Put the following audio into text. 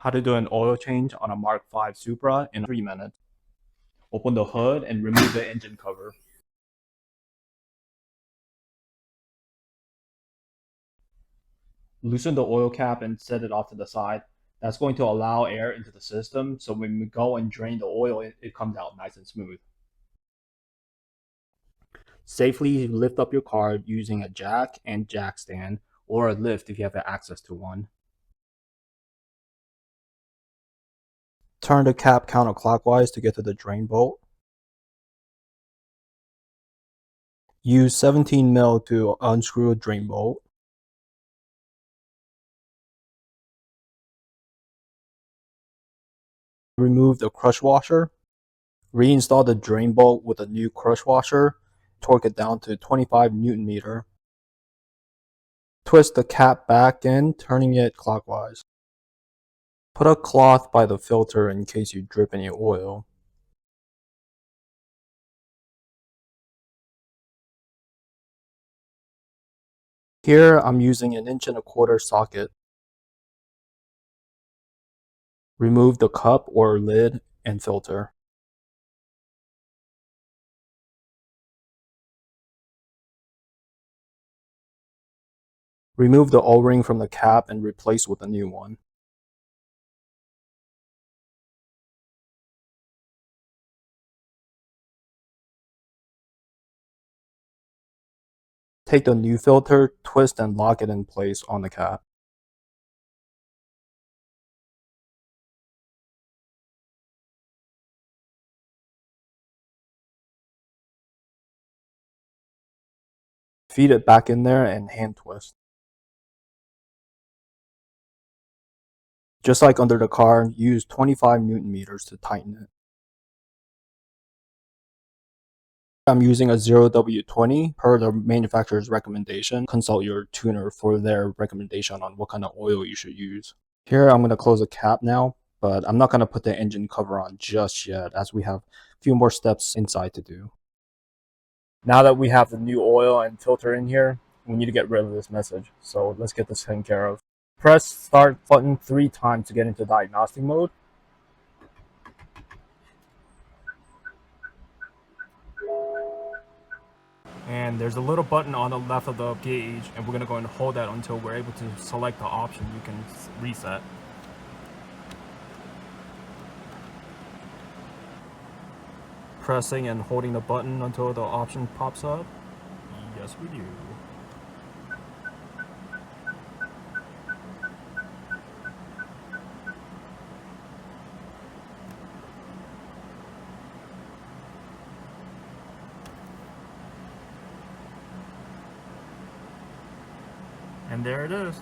How to do an oil change on a Mark 5 Supra in 3 minutes. Open the hood and remove the engine cover. Loosen the oil cap and set it off to the side. That's going to allow air into the system, so when we go and drain the oil, it comes out nice and smooth. Safely lift up your car using a jack and jack stand, or a lift if you have access to one. Turn the cap counterclockwise to get to the drain bolt. Use 17 mil to unscrew a drain bolt. Remove the crush washer. Reinstall the drain bolt with a new crush washer. Torque it down to 25 Newton meter. Twist the cap back in, turning it clockwise. Put a cloth by the filter in case you drip any oil. Here I'm using an 1.25 inch socket. Remove the cup or lid and filter. Remove the O-ring from the cap and replace with a new one. Take the new filter, twist and lock it in place on the cap. Feed it back in there and hand twist. Just like under the car, use 25 Newton meters to tighten it. I'm using a 0W20 per the manufacturer's recommendation. Consult your tuner for their recommendation on what kind of oil you should use. Here I'm going to close the cap now, but I'm not going to put the engine cover on just yet, as we have a few more steps inside to do. Now that we have the new oil and filter in here, we need to get rid of this message. So let's get this taken care of. Press start button 3 times to get into diagnostic mode. And there's a little button on the left of the gauge, and we're going to go and hold that until we're able to select the option you can reset. Pressing and holding the button until the option pops up. Yes, we do. And there it is.